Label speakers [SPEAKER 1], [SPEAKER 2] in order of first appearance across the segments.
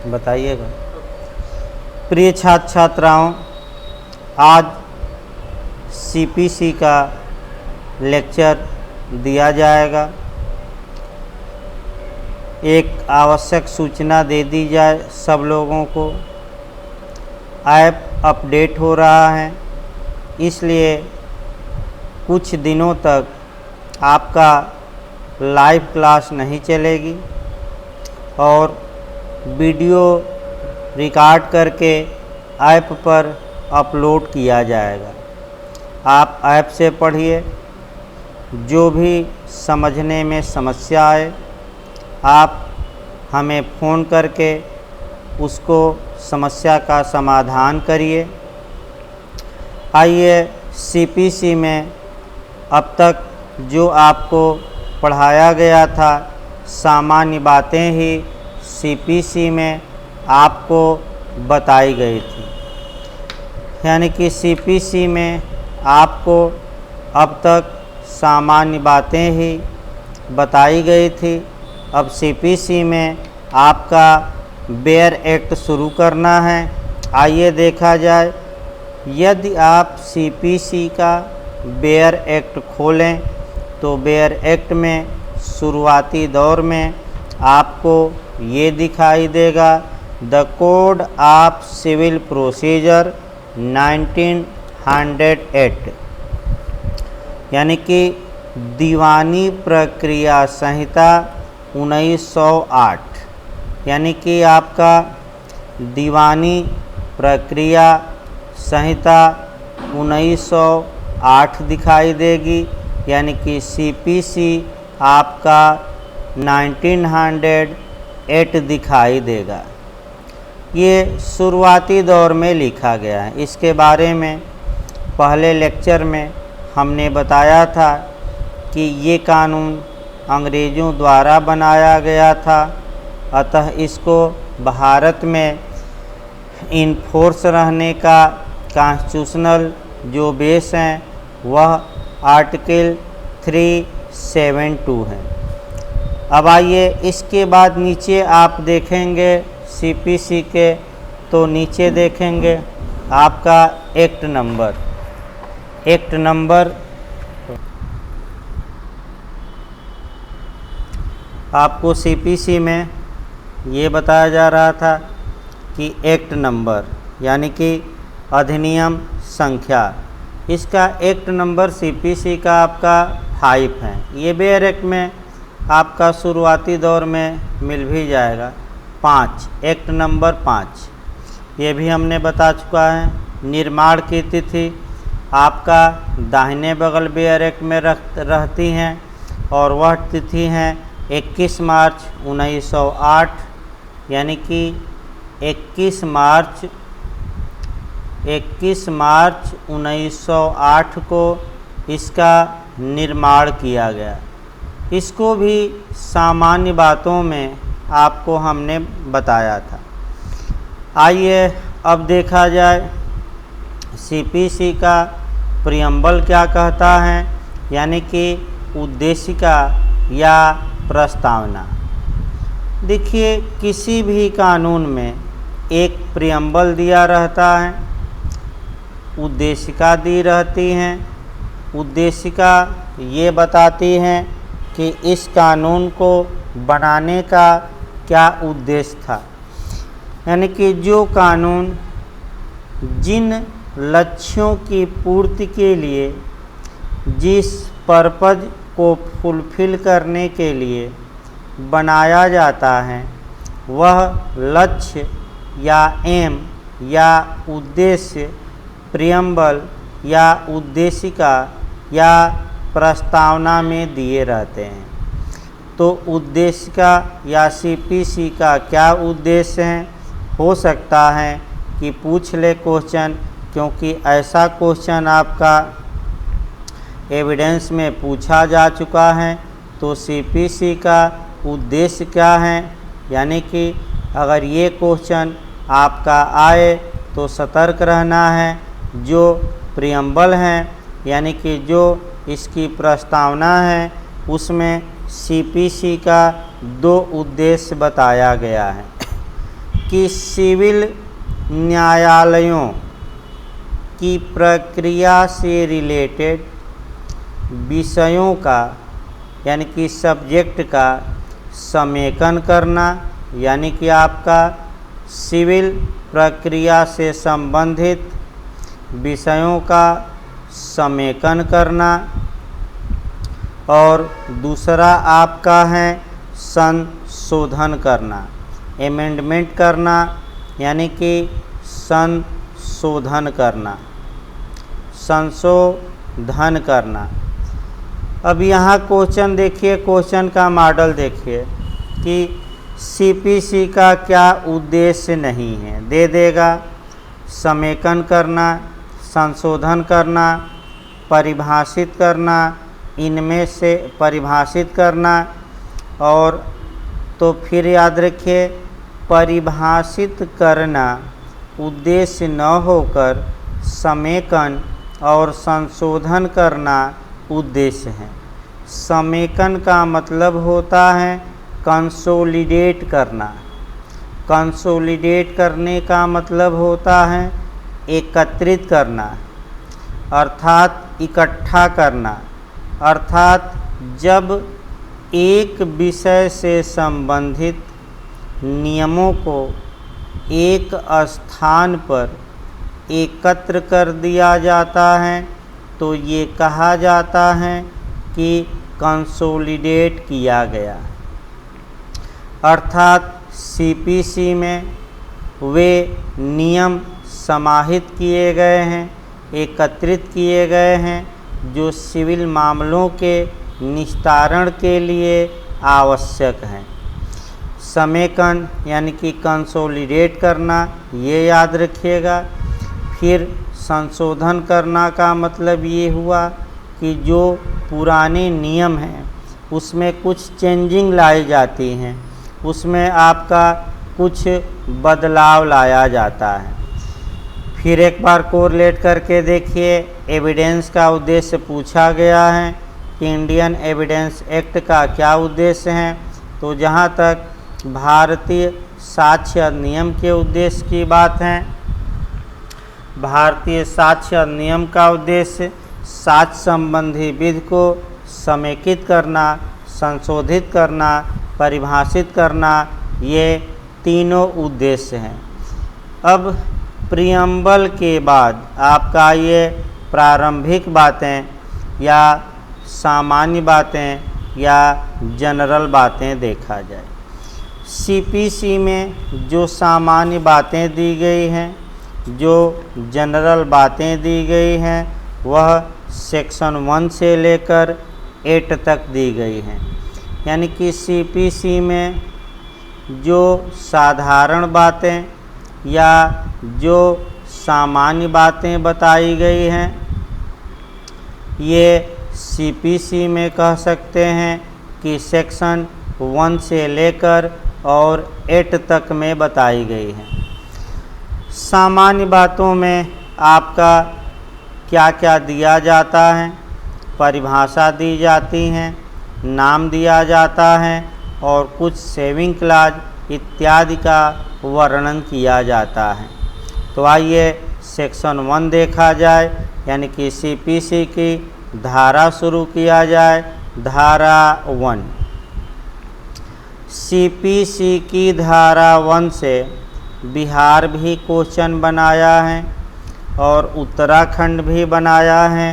[SPEAKER 1] बताइएगा। प्रिय छात्र छात्राओं, आज सीपीसी का लेक्चर दिया जाएगा। एक आवश्यक सूचना दे दी जाए सब लोगों को। ऐप अपडेट हो रहा है, इसलिए कुछ दिनों तक आपका लाइव क्लास नहीं चलेगी और वीडियो रिकॉर्ड करके ऐप पर अपलोड किया जाएगा। आप ऐप से पढ़िए। जो भी समझने में समस्या आए आप हमें फ़ोन करके उसको समस्या का समाधान करिए। आइए, सीपीसी में अब तक जो आपको पढ़ाया गया था सामान्य बातें ही सीपीसी में आपको बताई गई थी। यानी कि सीपीसी में आपको अब तक सामान्य बातें ही बताई गई थी। अब सीपीसी में आपका बेयर एक्ट शुरू करना है। आइए देखा जाए। यदि आप सीपीसी का बेयर एक्ट खोलें तो बेयर एक्ट में शुरुआती दौर में आपको ये दिखाई देगा, the code of civil procedure 1908, यानी कि दीवानी प्रक्रिया संहिता 1908, यानी कि आपका दीवानी प्रक्रिया संहिता 1908 दिखाई देगी। यानी कि सीपीसी आपका 1908 दिखाई देगा। ये शुरुआती दौर में लिखा गया है। इसके बारे में पहले लेक्चर में हमने बताया था कि ये कानून अंग्रेज़ों द्वारा बनाया गया था, अतः इसको भारत में इन्फोर्स रहने का कॉन्स्टिट्यूशनल जो बेस हैं वह आर्टिकल 372 है। अब आइए, इसके बाद नीचे आप देखेंगे सीपीसी के, तो नीचे देखेंगे आपका एक्ट नंबर आपको सीपीसी में ये बताया जा रहा था कि एक्ट नंबर यानी कि अधिनियम संख्या, इसका एक्ट नंबर सीपीसी का आपका 5 है। ये बेयर एक्ट में आपका शुरुआती दौर में मिल भी जाएगा। 5, एक्ट नंबर 5 ये भी हमने बता चुका है। निर्माण की तिथि आपका दाहिने बगल बेयर एक्ट में रहती हैं और वह तिथि हैं 21 मार्च 1908, यानी कि 21 मार्च 1908 को इसका निर्माण किया गया। इसको भी सामान्य बातों में आपको हमने बताया था। आइए अब देखा जाए सीपीसी का प्रियम्बल क्या कहता है, यानी कि उद्देशिका या प्रस्तावना। देखिए, किसी भी कानून में एक प्रियम्बल दिया रहता है, उद्देशिका दी रहती हैं। उद्देशिका ये बताती हैं कि इस कानून को बनाने का क्या उद्देश्य था, यानी कि जो कानून जिन लक्ष्यों की पूर्ति के लिए, जिस पर्पज़ को फुलफिल करने के लिए बनाया जाता है, वह लक्ष्य या एम या उद्देश्य प्रियम्बल या उद्देशिका या प्रस्तावना में दिए रहते हैं। तो उद्देशिका या सीपीसी का क्या उद्देश्य है, हो सकता है कि पूछ ले क्वेश्चन, क्योंकि ऐसा क्वेश्चन आपका एविडेंस में पूछा जा चुका है। तो सीपीसी का उद्देश्य क्या है, यानी कि अगर ये क्वेश्चन आपका आए तो सतर्क रहना है। जो प्रियम्बल हैं, यानी कि जो इसकी प्रस्तावना है, उसमें सीपीसी का 2 उद्देश्य बताया गया है। कि सिविल न्यायालयों की प्रक्रिया से रिलेटेड विषयों का यानी कि सब्जेक्ट का समेकन करना, यानी कि आपका सिविल प्रक्रिया से संबंधित विषयों का समेकन करना। और दूसरा आपका है संशोधन करना, अमेंडमेंट करना, यानी कि संशोधन करना। अब यहाँ क्वेश्चन देखिए, क्वेश्चन का मॉडल देखिए कि सीपीसी का क्या उद्देश्य नहीं है। दे देगा समेकन करना, संशोधन करना, परिभाषित करना, इनमें से परिभाषित करना। और तो फिर याद रखिए, परिभाषित करना उद्देश्य न होकर समेकन और संशोधन करना उद्देश्य है। समेकन का मतलब होता है कंसोलिडेट करना। कंसोलिडेट करने का मतलब होता है एकत्रित करना, अर्थात इकट्ठा करना। अर्थात जब एक विषय से संबंधित नियमों को एक स्थान पर एकत्र कर दिया जाता है तो ये कहा जाता है कि कंसोलिडेट किया गया। अर्थात सीपीसी में वे नियम समाहित किए गए हैं, एकत्रित किए गए हैं जो सिविल मामलों के निस्तारण के लिए आवश्यक हैं। समेकन यानी कि कंसोलिडेट करना, ये याद रखिएगा। फिर संशोधन करना का मतलब ये हुआ कि जो पुराने नियम हैं उसमें कुछ चेंजिंग लाई जाती हैं, उसमें आपका कुछ बदलाव लाया जाता है। फिर एक बार कोरिलेट करके देखिए, एविडेंस का उद्देश्य पूछा गया है कि इंडियन एविडेंस एक्ट का क्या उद्देश्य है। तो जहाँ तक भारतीय साक्ष्य अधिनियम के उद्देश्य की बात है, भारतीय साक्ष्य अधिनियम का उद्देश्य साक्ष्य संबंधी विधि को समेकित करना, संशोधित करना, परिभाषित करना, ये तीनों उद्देश्य हैं। अब प्रियम्बल के बाद आपका ये प्रारंभिक बातें या सामान्य बातें या जनरल बातें देखा जाए। सीपीसी में जो सामान्य बातें दी गई हैं, जो जनरल बातें दी गई हैं, वह सेक्शन 1 से लेकर 8 तक दी गई हैं। यानी कि सीपीसी में जो साधारण बातें या जो सामान्य बातें बताई गई हैं, ये सीपीसी में कह सकते हैं कि सेक्शन 1 से लेकर और 8 तक में बताई गई हैं। सामान्य बातों में आपका क्या क्या दिया जाता है, परिभाषा दी जाती हैं, नाम दिया जाता है और कुछ सेविंग क्लॉज इत्यादि का वर्णन किया जाता है। तो आइए सेक्शन 1 देखा जाए, यानी कि सीपीसी की धारा शुरू किया जाए। धारा 1, सीपीसी की धारा 1 से बिहार भी क्वेश्चन बनाया है और उत्तराखंड भी बनाया है।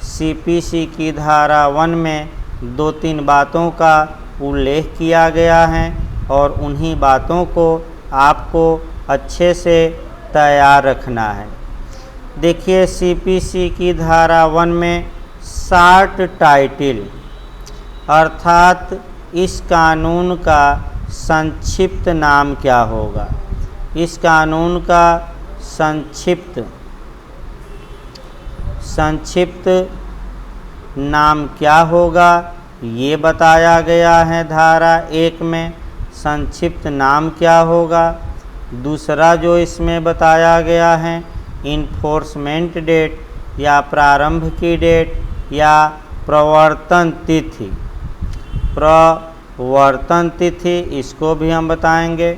[SPEAKER 1] सीपीसी की धारा 1 में 2-3 बातों का उल्लेख किया गया है और उन्हीं बातों को आपको अच्छे से तैयार रखना है। देखिए, सीपीसी की धारा 1 में शार्ट टाइटल अर्थात इस कानून का संक्षिप्त नाम क्या होगा, इस कानून का संक्षिप्त नाम क्या होगा, ये बताया गया है धारा 1 में। संक्षिप्त नाम क्या होगा। दूसरा जो इसमें बताया गया है, इन्फोर्समेंट डेट या प्रारंभ की डेट या प्रवर्तन तिथि, इसको भी हम बताएंगे।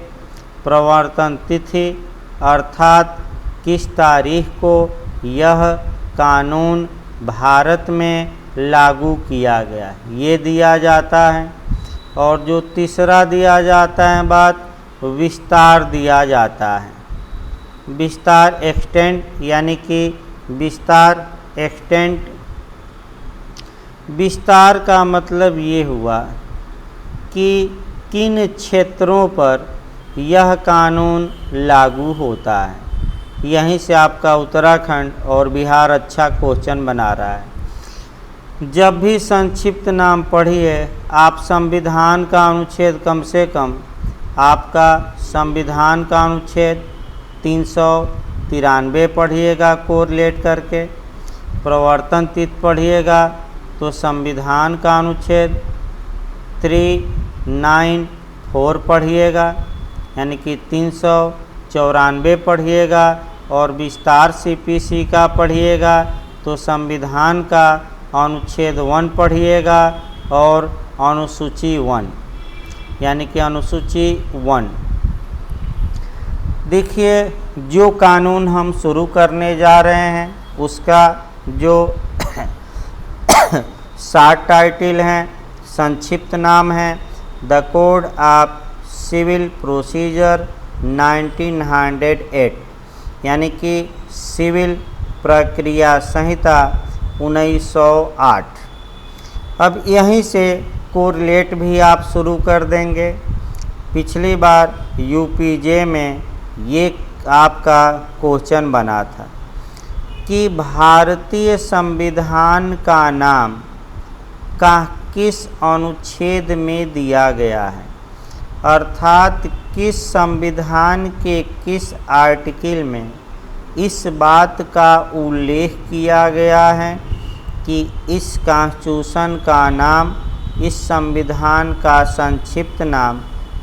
[SPEAKER 1] प्रवर्तन तिथि अर्थात किस तारीख को यह कानून भारत में लागू किया गया, ये दिया जाता है। और जो तीसरा दिया जाता है बात, विस्तार दिया जाता है। विस्तार एक्सटेंट, यानी कि विस्तार एक्सटेंट, विस्तार का मतलब ये हुआ कि किन क्षेत्रों पर यह कानून लागू होता है। यहीं से आपका उत्तराखंड और बिहार अच्छा क्वेश्चन बना रहा है। जब भी संक्षिप्त नाम पढ़िए आप संविधान का अनुच्छेद, कम से कम आपका संविधान का अनुच्छेद 393 पढ़िएगा कोरिलेट करके। प्रवर्तन तिथि पढ़िएगा तो संविधान का अनुच्छेद 394 पढ़िएगा, यानी कि 394 पढ़िएगा। और विस्तार सीपीसी का पढ़िएगा तो संविधान का अनुच्छेद 1 पढ़िएगा और अनुसूची 1, यानी कि अनुसूची 1। देखिए जो कानून हम शुरू करने जा रहे हैं उसका जो 7 टाइटल हैं, संक्षिप्त नाम है the code of civil procedure 1908, यानी कि सिविल प्रक्रिया संहिता 1908। अब यहीं से कोरिलेट भी आप शुरू कर देंगे। पिछली बार यूपीजे में ये आपका क्वेश्चन बना था कि भारतीय संविधान का नाम का किस अनुच्छेद में दिया गया है, अर्थात किस संविधान के किस आर्टिकल में इस बात का उल्लेख किया गया है कि इस कॉन्स्टिट्यूशन का नाम, इस संविधान का संक्षिप्त नाम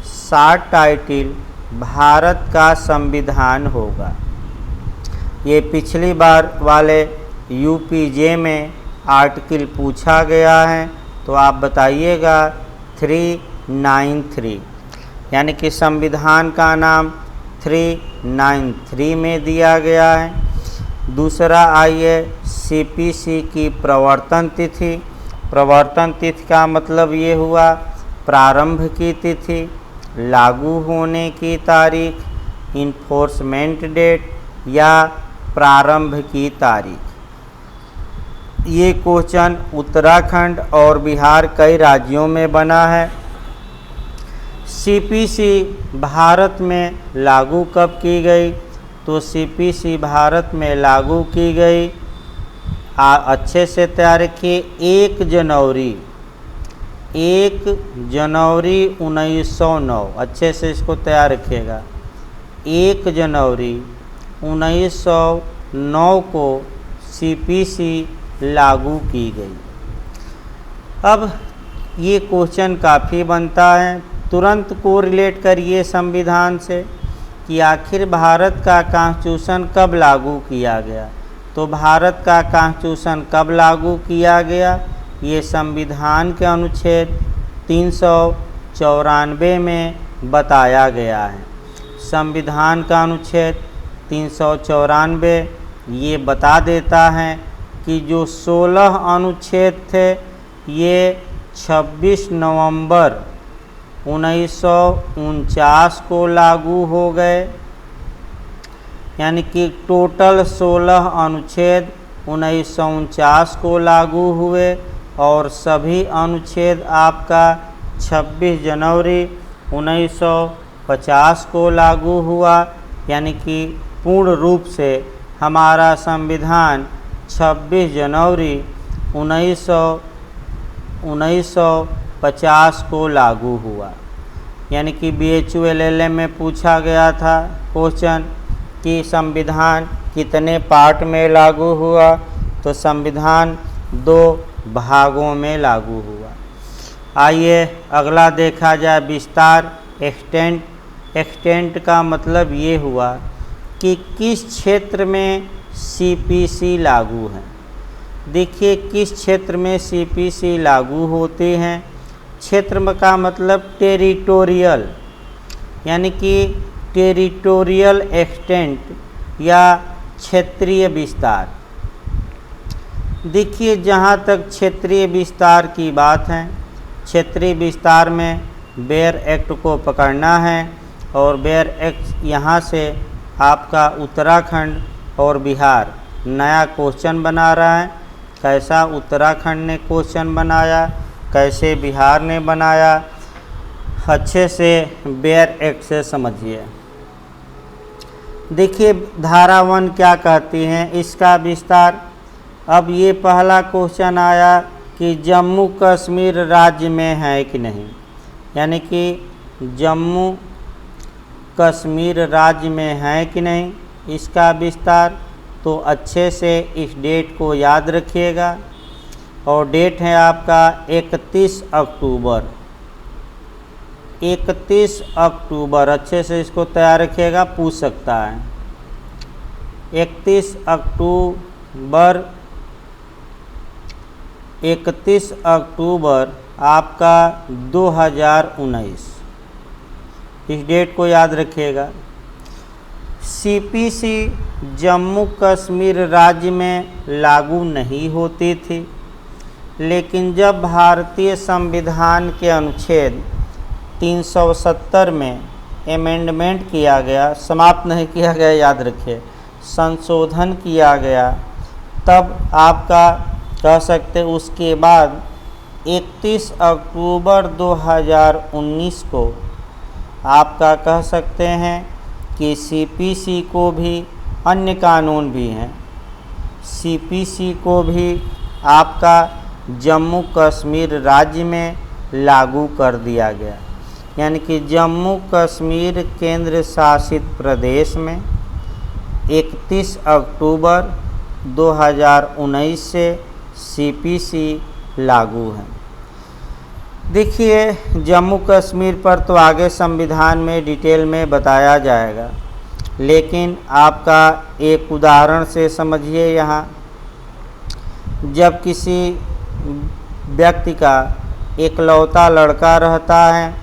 [SPEAKER 1] 7 टाइटल भारत का संविधान होगा। ये पिछली बार वाले यूपीजे में आर्टिकल पूछा गया है, तो आप बताइएगा 393, यानी कि संविधान का नाम 393 में दिया गया है। दूसरा आइए सीपीसी की प्रवर्तन तिथि। प्रवर्तन तिथि का मतलब ये हुआ प्रारंभ की तिथि, लागू होने की तारीख, इन्फोर्समेंट डेट या प्रारंभ की तारीख। ये क्वेश्चन उत्तराखंड और बिहार कई राज्यों में बना है। सीपीसी भारत में लागू कब की गई, तो सीपीसी भारत में लागू की गई, अच्छे से तैयार रखिए, 1 जनवरी 1909, अच्छे से इसको तैयार रखिएगा। 1 जनवरी 1909 को सीपीसी लागू की गई। अब ये क्वेश्चन काफ़ी बनता है, तुरंत कोरिलेट करिए संविधान से कि आखिर भारत का कॉन्स्टिट्यूशन कब लागू किया गया। तो भारत का कॉन्स्टिट्यूशन कब लागू किया गया, ये संविधान के अनुच्छेद 394 में बताया गया है। संविधान का अनुच्छेद 394 ये बता देता है कि जो 16 अनुच्छेद थे ये 26 नवंबर 1949 को लागू हो गए, यानी कि टोटल 16 अनुच्छेद 1949 को लागू हुए और सभी अनुच्छेद आपका 26 जनवरी 1950 को लागू हुआ, यानी कि पूर्ण रूप से हमारा संविधान 26 जनवरी 1950 को लागू हुआ। यानी कि BHULLM में पूछा गया था क्वेश्चन कि संविधान कितने पार्ट में लागू हुआ, तो संविधान 2 भागों में लागू हुआ। आइए अगला देखा जाए विस्तार एक्सटेंट। एक्सटेंट का मतलब ये हुआ कि किस क्षेत्र में CPC लागू है। देखिए किस क्षेत्र में CPC लागू होते हैं। क्षेत्र का मतलब टेरिटोरियल, यानी कि टेरिटोरियल एक्सटेंट या क्षेत्रीय विस्तार। देखिए, जहाँ तक क्षेत्रीय विस्तार की बात है, क्षेत्रीय विस्तार में बेयर एक्ट को पकड़ना है और बेयर एक्ट यहाँ से आपका उत्तराखंड और बिहार नया क्वेश्चन बना रहा है। कैसा उत्तराखंड ने क्वेश्चन बनाया, कैसे बिहार ने बनाया, अच्छे से बेयर एक्ट से समझिए। देखिए, धारा 1 क्या कहती हैं, इसका विस्तार। अब ये पहला क्वेश्चन आया कि जम्मू कश्मीर राज्य में है कि नहीं, यानी कि जम्मू कश्मीर राज्य में है कि नहीं, इसका विस्तार। तो अच्छे से इस डेट को याद रखिएगा और डेट है आपका 31 अक्टूबर। 31 अक्टूबर, अच्छे से इसको तैयार रखिएगा, पूछ सकता है। 31 अक्टूबर, 31 अक्टूबर आपका 2019, इस डेट को याद रखिएगा। सीपीसी जम्मू कश्मीर राज्य में लागू नहीं होती थी, लेकिन जब भारतीय संविधान के अनुच्छेद 370 में अमेंडमेंट किया गया, समाप्त नहीं किया गया, याद रखिए, संशोधन किया गया, तब आपका कह सकते उसके बाद 31 अक्टूबर 2019 को आपका कह सकते हैं कि सीपीसी को भी, अन्य कानून भी हैं, सीपीसी को भी आपका जम्मू कश्मीर राज्य में लागू कर दिया गया। यानी कि जम्मू कश्मीर केंद्र शासित प्रदेश में 31 अक्टूबर 2019 से सीपीसी लागू है। देखिए, जम्मू कश्मीर पर तो आगे संविधान में डिटेल में बताया जाएगा, लेकिन आपका एक उदाहरण से समझिए। यहाँ जब किसी व्यक्ति का इकलौता लड़का रहता है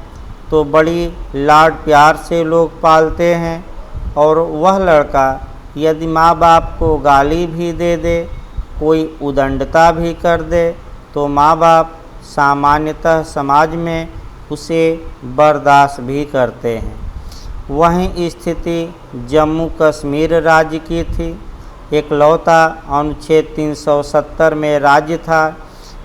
[SPEAKER 1] तो बड़ी लाड प्यार से लोग पालते हैं, और वह लड़का यदि माँ बाप को गाली भी दे दे, कोई उदंडता भी कर दे, तो माँ बाप सामान्यतः समाज में उसे बर्दाश्त भी करते हैं। वहीं स्थिति जम्मू कश्मीर राज्य की थी। इकलौता अनुच्छेद 370 में राज्य था।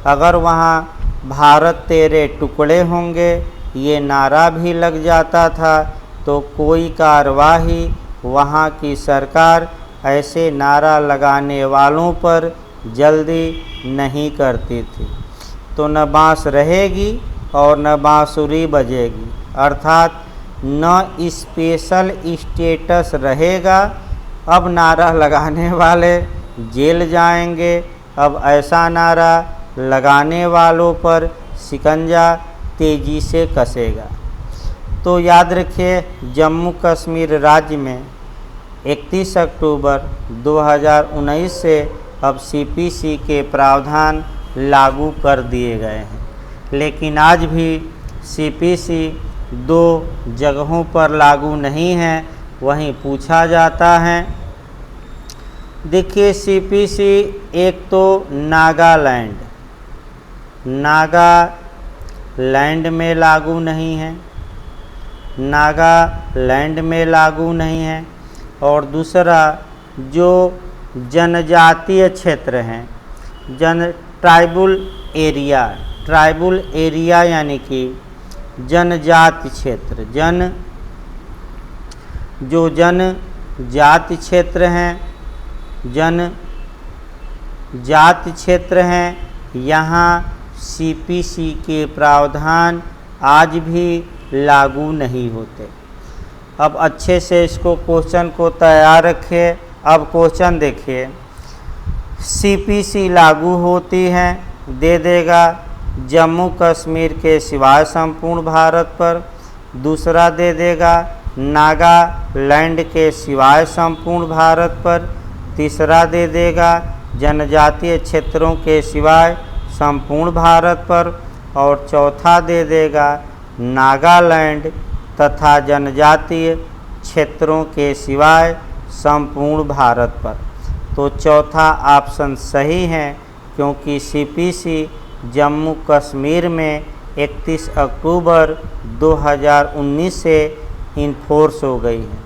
[SPEAKER 1] अगर वहाँ भारत तेरे टुकड़े होंगे ये नारा भी लग जाता था, तो कोई कार्रवाई वहाँ की सरकार ऐसे नारा लगाने वालों पर जल्दी नहीं करती थी। तो न बाँस रहेगी और न बाँसुरी बजेगी, अर्थात न स्पेशल स्टेटस रहेगा। अब नारा लगाने वाले जेल जाएंगे, अब ऐसा नारा लगाने वालों पर शिकंजा तेज़ी से कसेगा। तो याद रखिए, जम्मू कश्मीर राज्य में 31 अक्टूबर 2019 से अब सीपीसी के प्रावधान लागू कर दिए गए हैं, लेकिन आज भी सीपीसी 2 जगहों पर लागू नहीं है, वहीं पूछा जाता है। देखिए, सीपीसी एक तो नागालैंड में लागू नहीं है, नागालैंड में लागू नहीं है, और दूसरा जो जनजातीय क्षेत्र हैं, ट्राइबल एरिया यानी कि जनजाति क्षेत्र, जो जनजाति क्षेत्र हैं, जनजाति क्षेत्र हैं, यहाँ सीपीसी के प्रावधान आज भी लागू नहीं होते। अब अच्छे से इसको क्वेश्चन को तैयार रखिए। अब क्वेश्चन देखिए, सीपीसी लागू होती है, दे देगा जम्मू कश्मीर के सिवाय संपूर्ण भारत पर। दूसरा दे देगा नागालैंड के सिवाय संपूर्ण भारत पर। तीसरा दे देगा जनजातीय क्षेत्रों के सिवाय संपूर्ण भारत पर। और चौथा दे देगा नागालैंड तथा जनजातीय क्षेत्रों के सिवाय संपूर्ण भारत पर। तो चौथा ऑप्शन सही है, क्योंकि सीपीसी जम्मू कश्मीर में 31 अक्टूबर 2019 से इन्फोर्स हो गई है।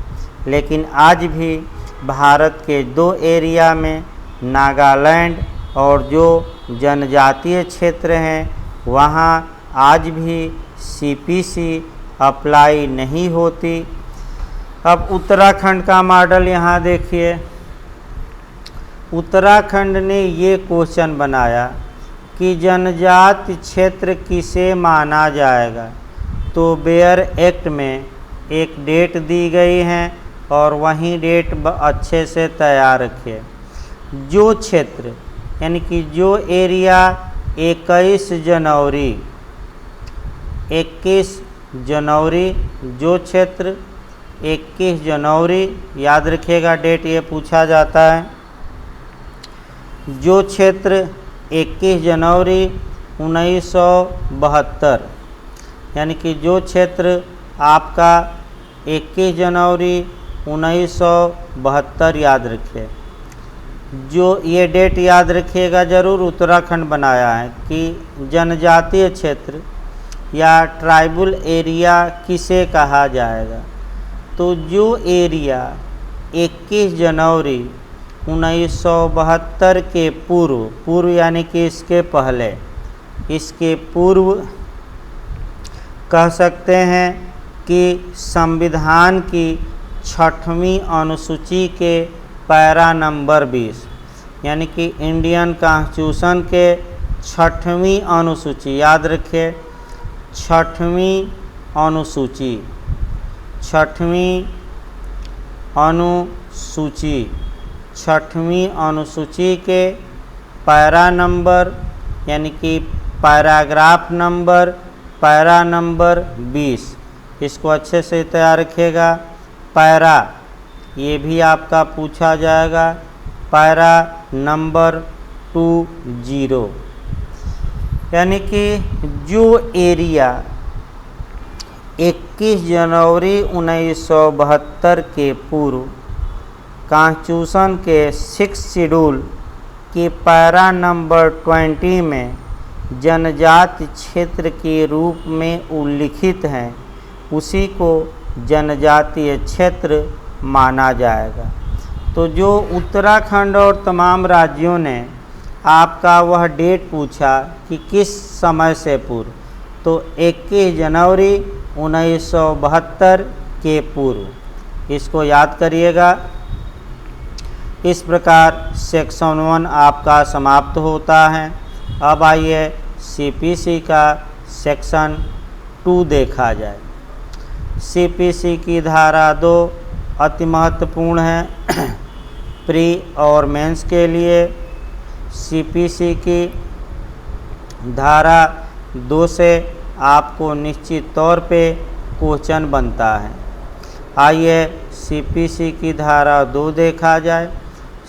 [SPEAKER 1] लेकिन आज भी भारत के 2 एरिया में, नागालैंड और जो जनजातीय क्षेत्र हैं, वहाँ आज भी सीपीसी अप्लाई नहीं होती। अब उत्तराखंड का मॉडल यहाँ देखिए। उत्तराखंड ने ये क्वेश्चन बनाया कि जनजाति क्षेत्र किसे माना जाएगा। तो बेयर एक्ट में एक डेट दी गई है और वहीं डेट अच्छे से तैयार रखिए। जो क्षेत्र यानी कि जो एरिया 21 जनवरी, जो क्षेत्र 21 जनवरी, याद रखिएगा डेट ये पूछा जाता है। जो क्षेत्र 21 जनवरी 1972, यानी कि जो क्षेत्र आपका 21 जनवरी 1972 याद रखिए। जो ये डेट याद रखिएगा ज़रूर, उत्तराखंड बनाया है कि जनजातीय क्षेत्र या ट्राइबल एरिया किसे कहा जाएगा। तो जो एरिया 21 जनवरी 1972 के पूर्व यानी कि इसके पहले, इसके पूर्व कह सकते हैं कि संविधान की 6वीं अनुसूची के पैरा नंबर 20, यानी कि इंडियन कॉन्स्टिट्यूशन के 6वीं अनुसूची, याद रखिए 6वीं अनुसूची, 6वीं अनुसूची के पैरा नंबर यानी कि पैराग्राफ नंबर, पैरा नंबर 20, इसको अच्छे से तैयार रखिएगा। पैरा ये भी आपका पूछा जाएगा, पैरा नंबर 20, यानी कि जो एरिया 21 जनवरी 1972 के पूर्व कॉन्स्टिट्यूशन के 6 शेड्यूल के पैरा नंबर 20 में जनजाति क्षेत्र के रूप में उल्लिखित हैं, उसी को जनजातीय क्षेत्र माना जाएगा। तो जो उत्तराखंड और तमाम राज्यों ने आपका वह डेट पूछा कि किस समय से पूर्व, तो 21 जनवरी 1972 के पूर्व, इसको याद करिएगा। इस प्रकार सेक्शन 1 आपका समाप्त होता है। अब आइए सीपीसी का सेक्शन 2 देखा जाए। सीपीसी की धारा 2 अति महत्वपूर्ण है प्री और मेंस के लिए। सीपीसी की धारा 2 से आपको निश्चित तौर पे क्वेश्चन बनता है। आइए सीपीसी की धारा 2 देखा जाए।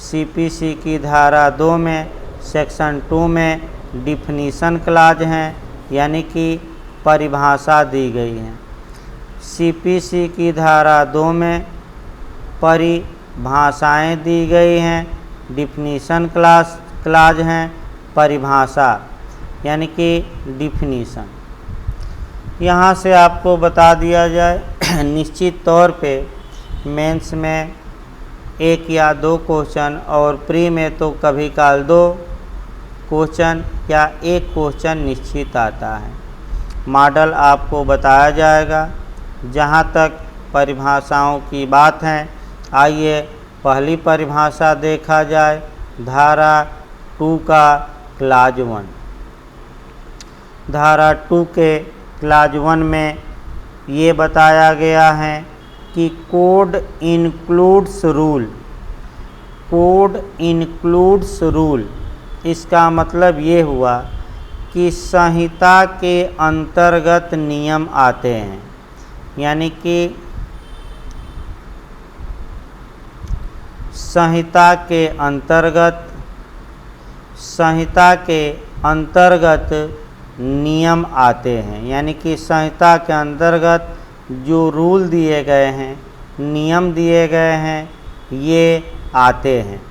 [SPEAKER 1] सीपीसी की धारा 2 में सेक्शन 2 में डिफिनीशन क्लाज हैं, यानी कि परिभाषा दी गई है। सीपीसी की धारा 2 में परिभाषाएं दी गई हैं, डिफिनीशन क्लाज हैं, परिभाषा यानी कि डिफिनीशन। यहाँ से आपको बता दिया जाए निश्चित तौर पे मेंस में 1 या 2 क्वेश्चन और प्री में तो कभी काल 2 क्वेश्चन या 1 क्वेश्चन निश्चित आता है। मॉडल आपको बताया जाएगा। जहाँ तक परिभाषाओं की बात है, आइए पहली परिभाषा देखा जाए। धारा 2 का क्लाज 1। धारा 2 के क्लाज 1 में ये बताया गया है कि code includes rule. Code includes rule, इसका मतलब ये हुआ कि संहिता के अंतर्गत नियम आते हैं, यानी कि संहिता के अंतर्गत नियम आते हैं, यानी कि संहिता के अंतर्गत जो रूल दिए गए हैं नियम दिए गए हैं ये आते हैं।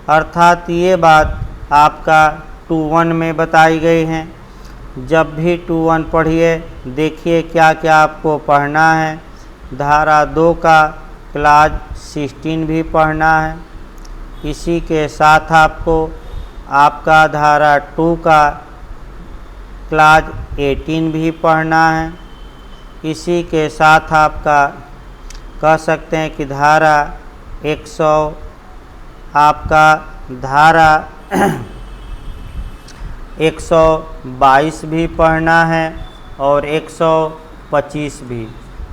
[SPEAKER 1] अर्थात ये बात आपका 2.1 में बताई गई है। जब भी 2.1 पढ़िए देखिए क्या क्या आपको पढ़ना है। धारा 2 का क्लाज 16 भी पढ़ना है। इसी के साथ आपको आपका धारा 2 का क्लाज 18 भी पढ़ना है। इसी के साथ आपका कह सकते हैं कि धारा 100 आपका धारा 122 भी पढ़ना है और 125 भी,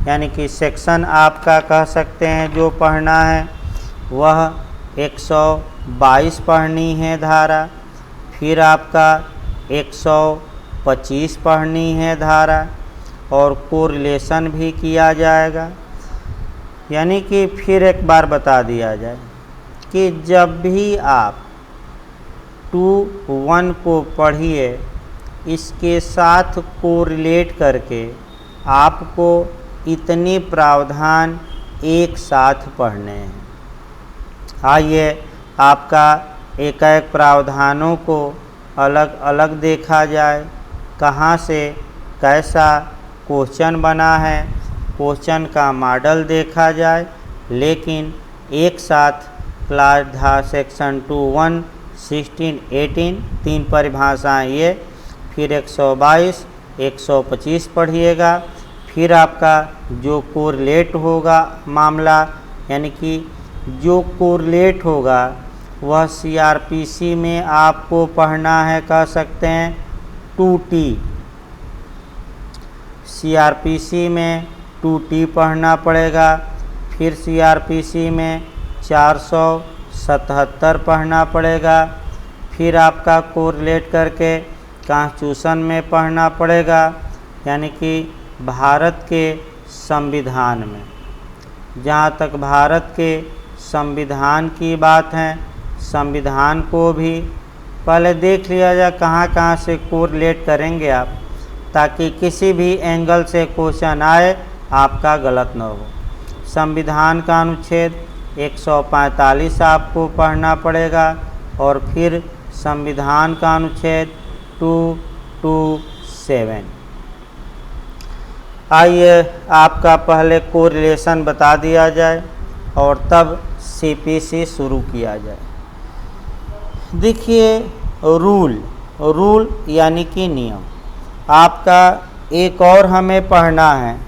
[SPEAKER 1] यानी कि सेक्शन आपका कह सकते हैं जो पढ़ना है वह 122 पढ़नी है धारा। फिर आपका 125 पढ़नी है धारा और कोरिलेशन भी किया जाएगा। यानी कि फिर एक बार बता दिया जाए कि जब भी आप 2.1 को पढ़िए इसके साथ कोरिलेट करके आपको इतने प्रावधान एक साथ पढ़ने हैं। आइए आपका एक एक प्रावधानों को अलग अलग देखा जाए, कहाँ से कैसा क्वेश्चन बना है, क्वेश्चन का मॉडल देखा जाए। लेकिन एक साथ क्लास सेक्शन 2.1, 16, 18 तीन परिभाषाएं ये, फिर 122, 125 पढ़िएगा। फिर आपका जो कोरिलेट होगा मामला, यानी कि जो कोरिलेट होगा वह CRPC में आपको पढ़ना है, कह सकते हैं 2T। CRPC में 2T पढ़ना पड़ेगा। फिर CRPC में 477 पढ़ना पड़ेगा। फिर आपका कोरिलेट करके कॉन्स्टिट्यूशन में पढ़ना पड़ेगा, यानी कि भारत के संविधान में। जहाँ तक भारत के संविधान की बात है, संविधान को भी पहले देख लिया जाए कहाँ कहाँ से कोरिलेट करेंगे आप, ताकि किसी भी एंगल से क्वेश्चन आए आपका गलत न हो। संविधान का अनुच्छेद 145 आपको पढ़ना पड़ेगा और फिर संविधान का अनुच्छेद 227। आइए आपका पहले कोरिलेशन बता दिया जाए और तब CPC शुरू किया जाए। देखिए रूल यानी कि नियम आपका एक और हमें पढ़ना है।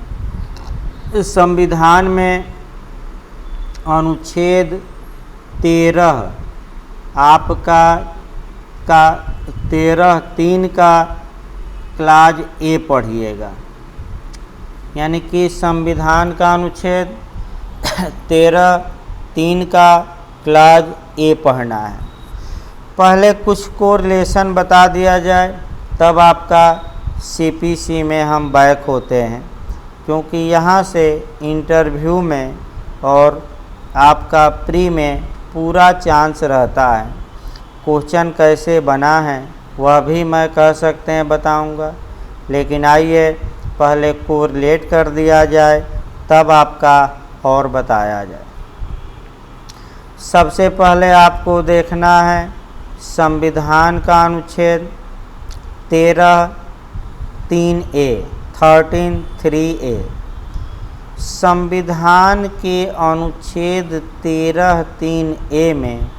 [SPEAKER 1] इस संविधान में अनुच्छेद 13 आपका 13(3) का क्लाज ए पढ़िएगा, यानी कि संविधान का अनुच्छेद 13(3) का क्लाज ए पढ़ना है। पहले कुछ कोरिलेशन बता दिया जाए तब आपका CPC में हम बैक होते हैं, क्योंकि यहाँ से इंटरव्यू में और आपका प्री में पूरा चांस रहता है। क्वेश्चन कैसे बना है वह भी मैं कह सकते हैं बताऊंगा, लेकिन आइए पहले कोरिलेट कर दिया जाए तब आपका और बताया जाए। सबसे पहले आपको देखना है संविधान का अनुच्छेद 13(3)(a) संविधान के अनुच्छेद 13(3)(a) में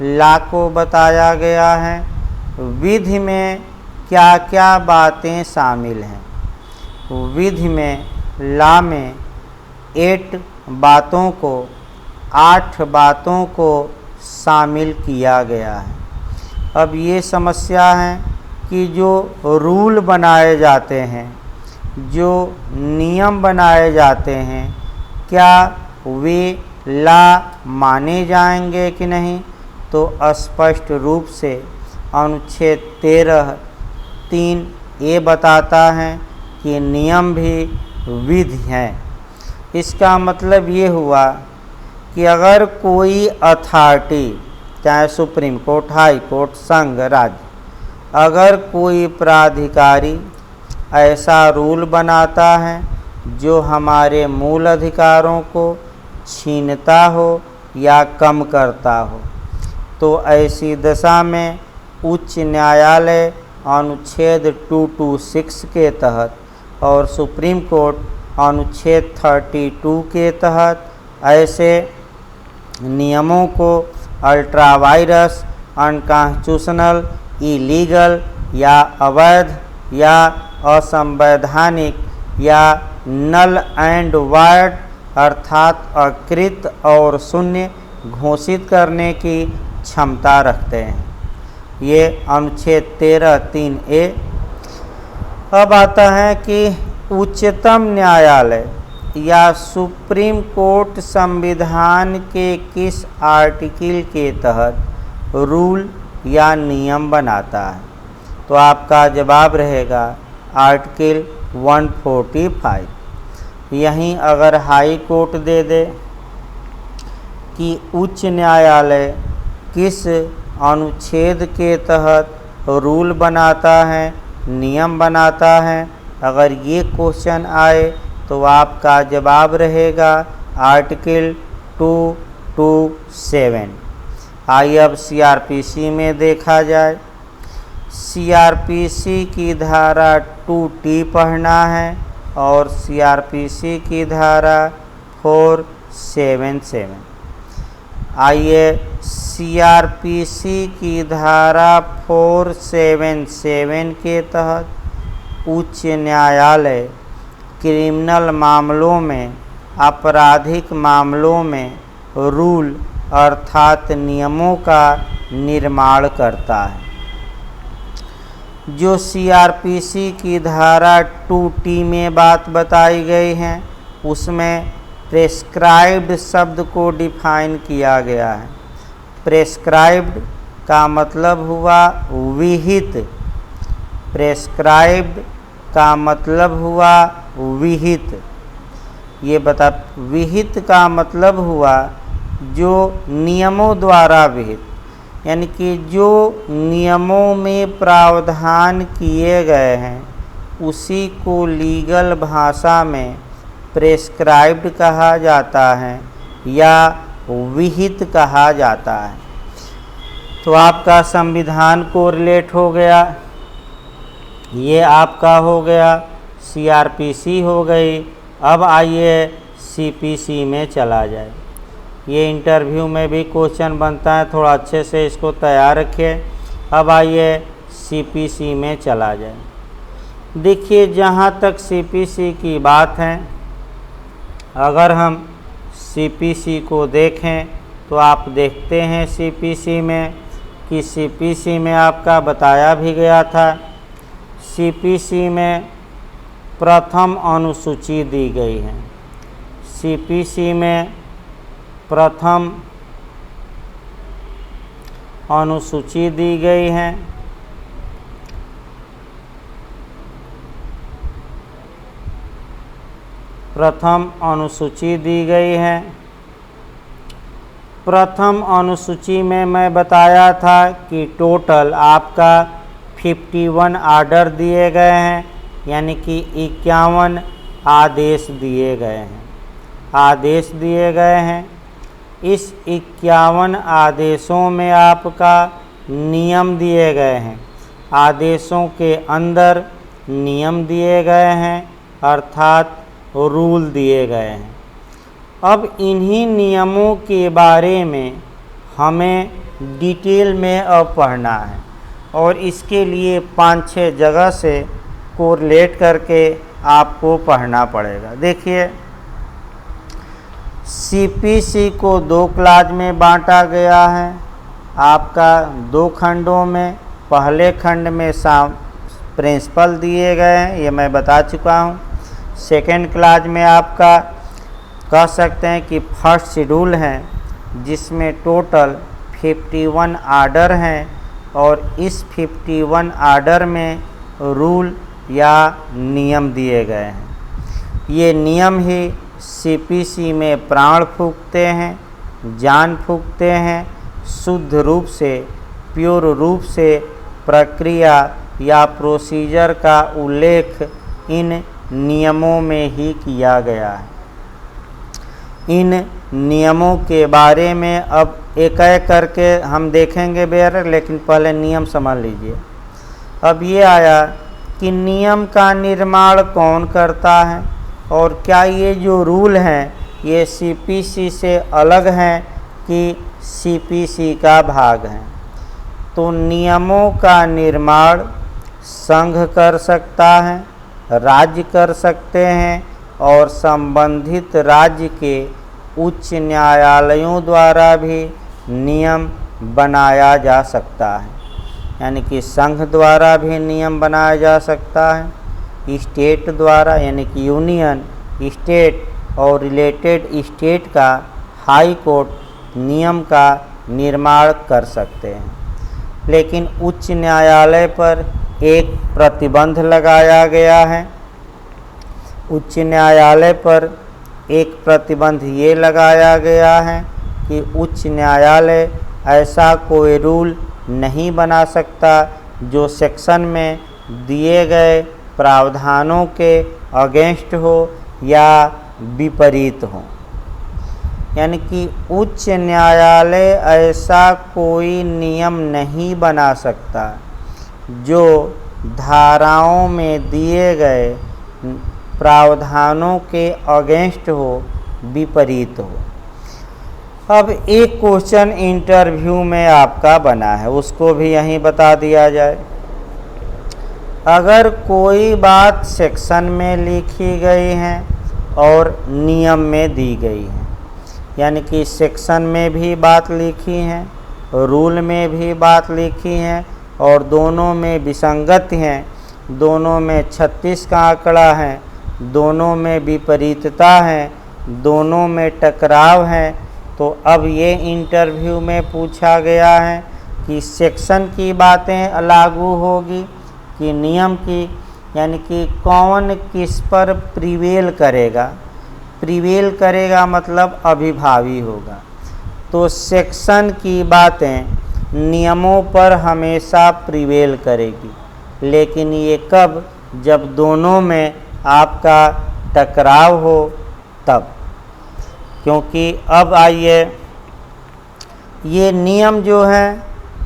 [SPEAKER 1] लॉ को बताया गया है। विधि में क्या क्या बातें शामिल हैं। विधि में लॉ में 8 बातों को शामिल किया गया है। अब ये समस्या है कि जो रूल बनाए जाते हैं, जो नियम बनाए जाते हैं, क्या वे लॉ माने जाएंगे कि नहीं। तो स्पष्ट रूप से अनुच्छेद 13(3)(a) बताता है कि नियम भी विधि हैं। इसका मतलब ये हुआ कि अगर कोई अथॉरिटी, चाहे सुप्रीम कोर्ट, हाई कोर्ट, संघ, राज्य, अगर कोई प्राधिकारी ऐसा रूल बनाता है जो हमारे मूल अधिकारों को छीनता हो या कम करता हो, तो ऐसी दशा में उच्च न्यायालय अनुच्छेद 226 के तहत और सुप्रीम कोर्ट अनुच्छेद 32 के तहत ऐसे नियमों को अल्ट्रा वायरस, अनकॉन्स्टिट्यूशनल, इलीगल या अवैध या असंवैधानिक या नल एंड वायड अर्थात अकृत और शून्य घोषित करने की क्षमता रखते हैं। ये अनुच्छेद 13(3)(a). अब आता है कि उच्चतम न्यायालय या सुप्रीम कोर्ट संविधान के किस आर्टिकल के तहत रूल या नियम बनाता है, तो आपका जवाब रहेगा आर्टिकल 145। यहीं अगर हाई कोर्ट दे दे कि उच्च न्यायालय किस अनुच्छेद के तहत रूल बनाता है, नियम बनाता है, अगर ये क्वेश्चन आए तो आपका जवाब रहेगा आर्टिकल 227। आइए अब सीआरपीसी में देखा जाए। सीआरपीसी की धारा 2T पढ़ना है और सीआरपीसी की धारा 477। आइए सीआरपीसी की धारा 477 के तहत उच्च न्यायालय क्रिमिनल मामलों में, आपराधिक मामलों में रूल अर्थात नियमों का निर्माण करता है। जो सीआरपीसी की धारा 2T में बात बताई गई है उसमें प्रेस्क्राइब्ड शब्द को डिफाइन किया गया है। प्रेस्क्राइब्ड का मतलब हुआ विहित, प्रेस्क्राइब्ड का मतलब हुआ विहित। ये बता, विहित का मतलब हुआ जो नियमों द्वारा विहित, यानी कि जो नियमों में प्रावधान किए गए हैं उसी को लीगल भाषा में प्रेस्क्राइब्ड कहा जाता है या विहित कहा जाता है। तो आपका संविधान को रिलेट हो गया, ये आपका हो गया सीआरपीसी हो गई। अब आइए सीपीसी में चला जाए। ये इंटरव्यू में भी क्वेश्चन बनता है, थोड़ा अच्छे से इसको तैयार रखिए। अब आइए सीपीसी में चला जाए। देखिए जहाँ तक सीपीसी की बात है, अगर हम सीपीसी को देखें तो आप देखते हैं सीपीसी में कि सीपीसी में आपका बताया भी गया था, सीपीसी में प्रथम अनुसूची दी गई है। सीपीसी में प्रथम अनुसूची दी गई है। प्रथम अनुसूची दी गई है। प्रथम अनुसूची में मैं बताया था कि टोटल आपका 51 आर्डर दिए गए हैं, यानी कि 51 आदेश दिए गए हैं। आदेश दिए गए हैं। इस 51 आदेशों में आपका नियम दिए गए हैं। आदेशों के अंदर नियम दिए गए हैं अर्थात रूल दिए गए हैं। अब इन्हीं नियमों के बारे में हमें डिटेल में अब पढ़ना है और इसके लिए 5-6 जगह से कोरिलेट करके आपको पढ़ना पड़ेगा। देखिए सीपीसी को 2 क्लास में बांटा गया है। आपका 2 खंडों में, पहले खंड में प्रिंसिपल दिए गए हैं, ये मैं बता चुका हूँ। सेकेंड क्लास में आपका कह सकते हैं कि फर्स्ट शेड्यूल है जिसमें टोटल 51 आर्डर हैं और इस 51 आर्डर में रूल या नियम दिए गए हैं। ये नियम ही सीपीसी में प्राण फूंकते हैं, जान फूंकते हैं, शुद्ध रूप से, प्योर रूप से प्रक्रिया या प्रोसीजर का उल्लेख इन नियमों में ही किया गया है। इन नियमों के बारे में अब एक एक करके हम देखेंगे बेयर, लेकिन पहले नियम समझ लीजिए। अब ये आया कि नियम का निर्माण कौन करता है और क्या ये जो रूल हैं ये सीपीसी से अलग हैं कि सीपीसी का भाग हैं। तो नियमों का निर्माण संघ कर सकता है, राज्य कर सकते हैं और संबंधित राज्य के उच्च न्यायालयों द्वारा भी नियम बनाया जा सकता है। यानी कि संघ द्वारा भी नियम बनाया जा सकता है, स्टेट द्वारा यानी कि यूनियन, स्टेट और रिलेटेड स्टेट का हाई कोर्ट नियम का निर्माण कर सकते हैं। लेकिन उच्च न्यायालय पर एक प्रतिबंध लगाया गया है। उच्च न्यायालय पर एक प्रतिबंध ये लगाया गया है कि उच्च न्यायालय ऐसा कोई रूल नहीं बना सकता जो सेक्शन में दिए गए प्रावधानों के अगेंस्ट हो या विपरीत हो। यानी कि उच्च न्यायालय ऐसा कोई नियम नहीं बना सकता जो धाराओं में दिए गए प्रावधानों के अगेंस्ट हो, विपरीत हो। अब एक क्वेश्चन इंटरव्यू में आपका बना है, उसको भी यहीं बता दिया जाए। अगर कोई बात सेक्शन में लिखी गई है और नियम में दी गई है, यानी कि सेक्शन में भी बात लिखी है, रूल में भी बात लिखी है और दोनों में विसंगत हैं, दोनों में 36 का आंकड़ा है, दोनों में विपरीतता है, दोनों में टकराव है, तो अब ये इंटरव्यू में पूछा गया है कि सेक्शन की बातें लागू होगी कि नियम की, यानी कि कौन किस पर प्रिवेल करेगा। प्रिवेल करेगा मतलब अभिभावी होगा। तो सेक्शन की बातें नियमों पर हमेशा प्रिवेल करेगी, लेकिन ये कब, जब दोनों में आपका टकराव हो तब। क्योंकि अब आइए, ये नियम जो हैं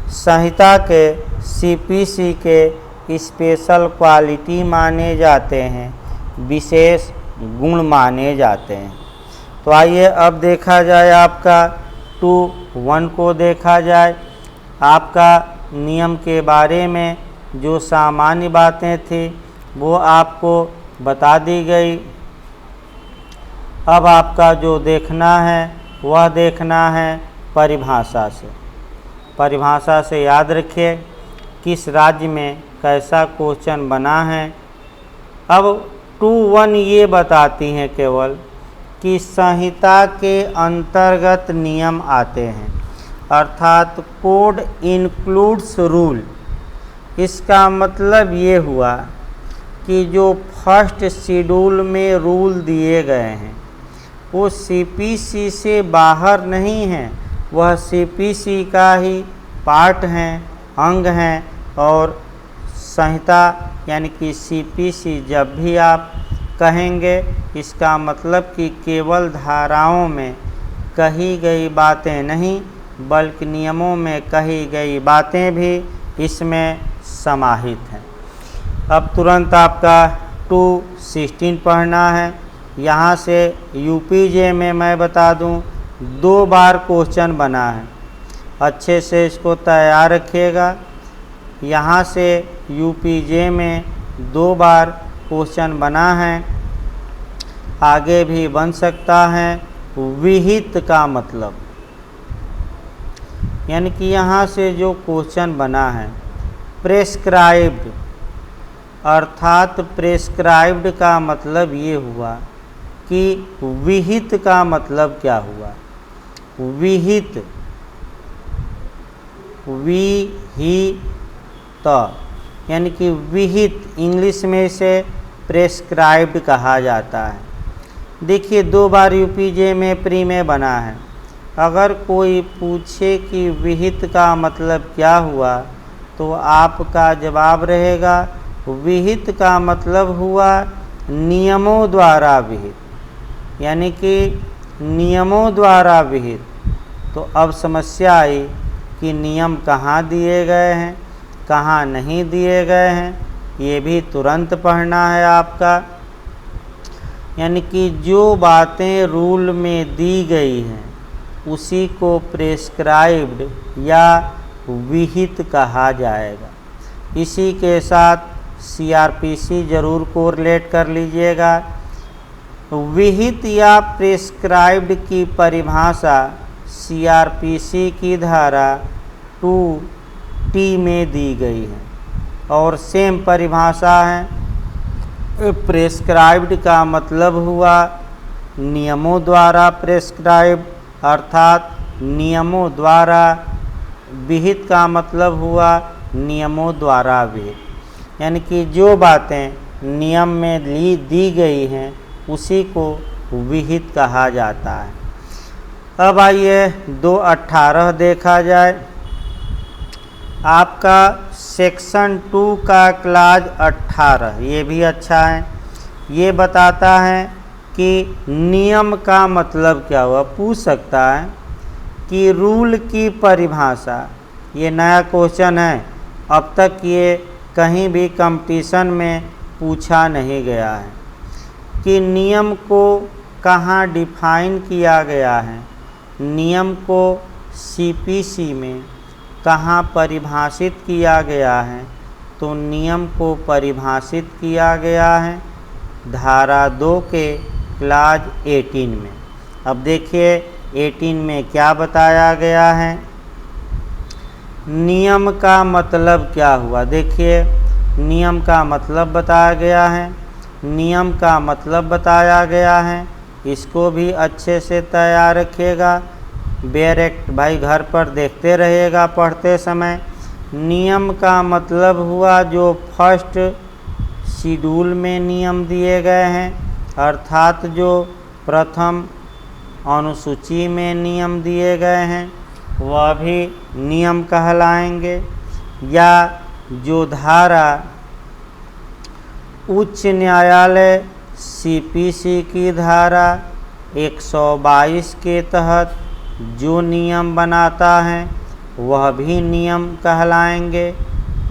[SPEAKER 1] संहिता के सीपीसी के स्पेशल क्वालिटी माने जाते हैं, विशेष गुण माने जाते हैं। तो आइए अब देखा जाए, आपका 2.1 को देखा जाए। आपका नियम के बारे में जो सामान्य बातें थी वो आपको बता दी गई। अब आपका जो देखना है वह देखना है परिभाषा से। परिभाषा से याद रखिए किस राज्य में कैसा क्वेश्चन बना है। अब 2.1 ये बताती हैं केवल कि संहिता के अंतर्गत नियम आते हैं, अर्थात कोड इंक्लूड्स रूल। इसका मतलब ये हुआ कि जो फर्स्ट शेड्यूल में रूल दिए गए हैं वो सीपीसी से बाहर नहीं हैं, वह सीपीसी का ही पार्ट हैं, अंग हैं। और संहिता यानी कि सीपीसी जब भी आप कहेंगे, इसका मतलब कि केवल धाराओं में कही गई बातें नहीं बल्कि नियमों में कही गई बातें भी इसमें समाहित हैं। अब तुरंत आपका 2.16 पढ़ना है। यहाँ से यूपीजे में मैं बता दूँ 2 बार क्वेश्चन बना है, अच्छे से इसको तैयार रखिएगा। यहाँ से यूपीजे में 2 बार क्वेश्चन बना है, आगे भी बन सकता है। विहित का मतलब, यानी कि यहाँ से जो क्वेश्चन बना है प्रेस्क्राइब्ड, अर्थात प्रेस्क्राइब्ड का मतलब ये हुआ कि विहित का मतलब क्या हुआ। विहित, विहित यानी कि विहित इंग्लिश में इसे प्रेस्क्राइब्ड कहा जाता है। देखिए 2 बार यूपीजे में प्री में बना है। अगर कोई पूछे कि विहित का मतलब क्या हुआ तो आपका जवाब रहेगा विहित का मतलब हुआ नियमों द्वारा विहित, यानी कि नियमों द्वारा विहित। तो अब समस्या आई कि नियम कहाँ दिए गए हैं, कहाँ नहीं दिए गए हैं, ये भी तुरंत पढ़ना है आपका। यानी कि जो बातें रूल में दी गई हैं उसी को प्रेस्क्राइब्ड या विहित कहा जाएगा। इसी के साथ सीआरपीसी जरूर कोरिलेट कर लीजिएगा। विहित या प्रेस्क्राइब्ड की परिभाषा सीआरपीसी की धारा 2T में दी गई है और सेम परिभाषा है। प्रेस्क्राइब्ड का मतलब हुआ नियमों द्वारा प्रेस्क्राइब्ड, अर्थात नियमों द्वारा। विहित का मतलब हुआ नियमों द्वारा विहित, यानी कि जो बातें नियम में दी गई हैं उसी को विहित कहा जाता है। अब आइए 2.18 देखा जाए। आपका सेक्शन 2 का क्लाज 18 ये भी अच्छा है। ये बताता है कि नियम का मतलब क्या हुआ। पूछ सकता है कि रूल की परिभाषा, ये नया क्वेश्चन है, अब तक ये कहीं भी कंपटीशन में पूछा नहीं गया है कि नियम को कहाँ डिफाइन किया गया है, नियम को सीपीसी में कहाँ परिभाषित किया गया है। तो नियम को परिभाषित किया गया है धारा 2 के क्लाज 18 में। अब देखिए 18 में क्या बताया गया है। नियम का मतलब क्या हुआ, देखिए नियम का मतलब बताया गया है। नियम का मतलब बताया गया है, इसको भी अच्छे से तैयार रखिएगा। बेरेक्ट भाई घर पर देखते रहिएगा पढ़ते समय। नियम का मतलब हुआ जो फर्स्ट शेड्यूल में नियम दिए गए हैं, अर्थात जो प्रथम अनुसूची में नियम दिए गए हैं वह भी नियम कहलाएंगे। या जो धारा उच्च न्यायालय सीपीसी की धारा 122 के तहत जो नियम बनाता है वह भी नियम कहलाएंगे।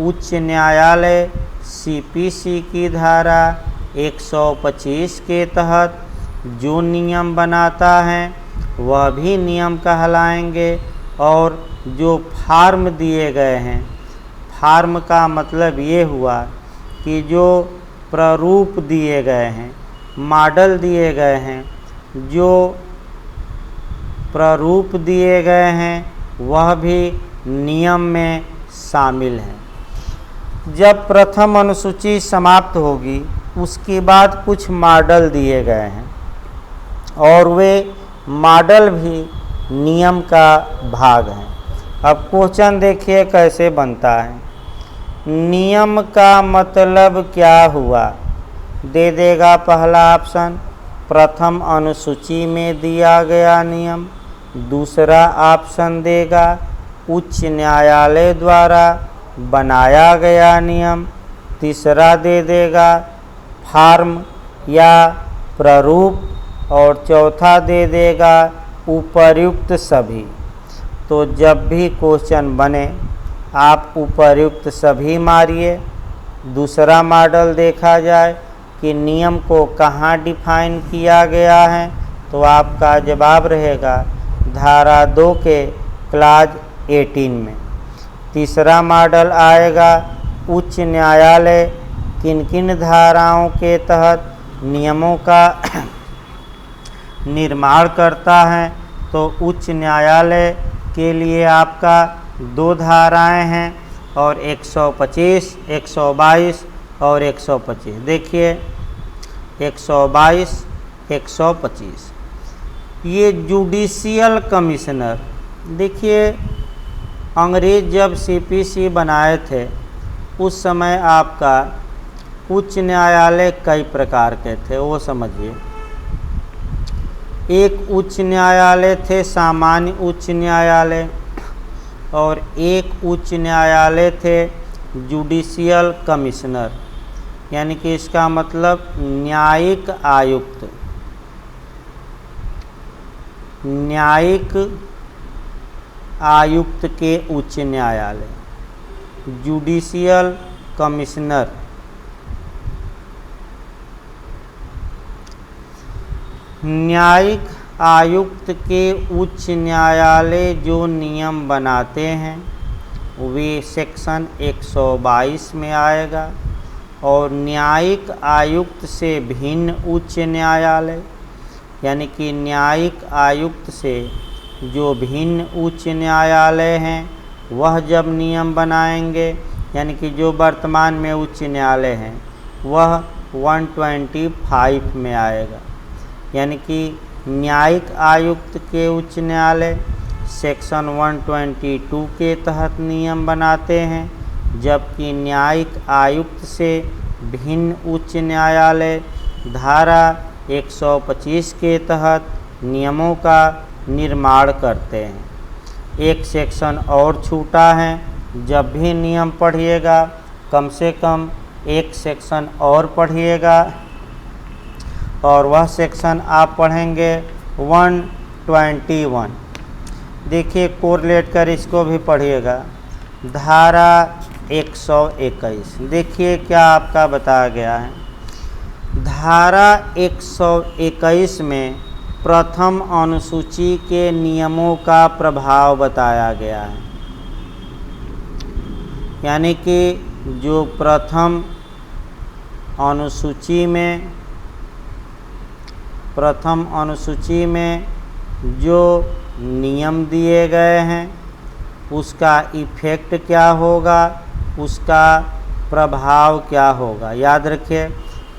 [SPEAKER 1] उच्च न्यायालय सीपीसी की धारा 125 के तहत जो नियम बनाता है वह भी नियम कहलाएंगे। और जो फार्म दिए गए हैं, फार्म का मतलब ये हुआ कि जो प्रारूप दिए गए हैं, मॉडल दिए गए हैं, जो प्रारूप दिए गए हैं वह भी नियम में शामिल हैं। जब प्रथम अनुसूची समाप्त होगी उसके बाद कुछ मॉडल दिए गए हैं और वे मॉडल भी नियम का भाग हैं। अब क्वेश्चन देखिए कैसे बनता है। नियम का मतलब क्या हुआ, दे देगा पहला ऑप्शन प्रथम अनुसूची में दिया गया नियम। दूसरा ऑप्शन देगा उच्च न्यायालय द्वारा बनाया गया नियम। तीसरा दे देगा फार्म या प्रारूप और चौथा दे देगा उपर्युक्त सभी। तो जब भी क्वेश्चन बने आप उपर्युक्त सभी मारिए। दूसरा मॉडल देखा जाए कि नियम को कहाँ डिफाइन किया गया है, तो आपका जवाब रहेगा धारा 2 के क्लाज 18 में। तीसरा मॉडल आएगा उच्च न्यायालय किन किन धाराओं के तहत नियमों का निर्माण करता है। तो उच्च न्यायालय के लिए आपका 2 धाराएं हैं और 125, 122 और 125। देखिए 122, 125 ये जुडिशियल कमिश्नर। देखिए अंग्रेज जब सीपीसी बनाए थे उस समय आपका उच्च न्यायालय कई प्रकार के थे वो समझिए। एक उच्च न्यायालय थे सामान्य उच्च न्यायालय और एक उच्च न्यायालय थे जुडिशियल कमिश्नर, यानी कि इसका मतलब न्यायिक आयुक्त। न्यायिक आयुक्त के उच्च न्यायालय, जुडिशियल कमिश्नर। न्यायिक आयुक्त के उच्च न्यायालय जो नियम बनाते हैं वे सेक्शन 122 में आएगा। और न्यायिक आयुक्त से भिन्न उच्च न्यायालय, यानी कि न्यायिक आयुक्त से जो भिन्न उच्च न्यायालय हैं वह जब नियम बनाएंगे, यानी कि जो वर्तमान में उच्च न्यायालय हैं वह 125 में आएगा। यानी कि न्यायिक आयुक्त के उच्च न्यायालय सेक्शन 122 के तहत नियम बनाते हैं, जबकि न्यायिक आयुक्त से भिन्न उच्च न्यायालय धारा 125 के तहत नियमों का निर्माण करते हैं। एक सेक्शन और छूटा है, जब भी नियम पढ़िएगा कम से कम एक सेक्शन और पढ़िएगा, और वह सेक्शन आप पढ़ेंगे 121। देखिए कोरिलेट कर इसको भी पढ़िएगा। धारा 121 देखिए क्या आपका बताया गया है। धारा 121 में प्रथम अनुसूची के नियमों का प्रभाव बताया गया है। यानी कि जो प्रथम अनुसूची में जो नियम दिए गए हैं उसका इफ़ेक्ट क्या होगा, उसका प्रभाव क्या होगा। याद रखिए,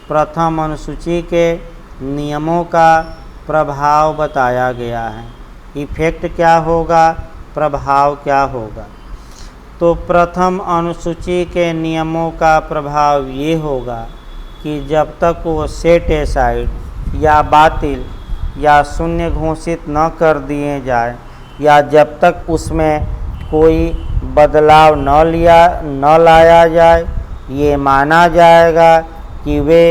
[SPEAKER 1] प्रथम अनुसूची के नियमों का प्रभाव बताया गया है। इफ़ेक्ट क्या होगा, प्रभाव क्या होगा। तो प्रथम अनुसूची के नियमों का प्रभाव ये होगा कि जब तक वो सेट एसाइड या बातिल या शून्य घोषित न कर दिए जाए, या जब तक उसमें कोई बदलाव न लाया जाए, ये माना जाएगा कि वे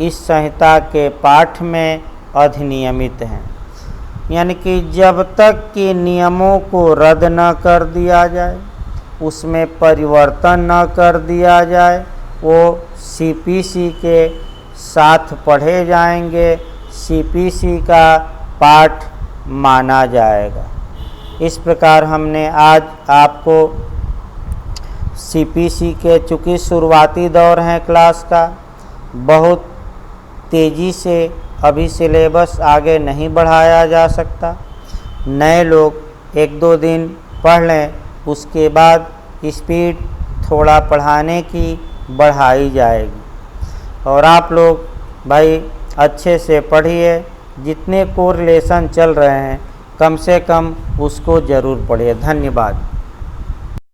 [SPEAKER 1] इस संहिता के पाठ में अधिनियमित हैं। यानी कि जब तक कि नियमों को रद्द न कर दिया जाए, उसमें परिवर्तन न कर दिया जाए, वो सीपीसी के साथ पढ़े जाएंगे, सीपीसी का पाठ माना जाएगा। इस प्रकार हमने आज आपको सीपीसी के, चूँकि शुरुआती दौर है क्लास का, बहुत तेज़ी से अभी सिलेबस आगे नहीं बढ़ाया जा सकता। नए लोग 1-2 दिन पढ़ लें, उसके बाद स्पीड थोड़ा पढ़ाने की बढ़ाई जाएगी। और आप लोग भाई अच्छे से पढ़िए, जितने कोरिलेशन चल रहे हैं कम से कम उसको ज़रूर पढ़िए। धन्यवाद।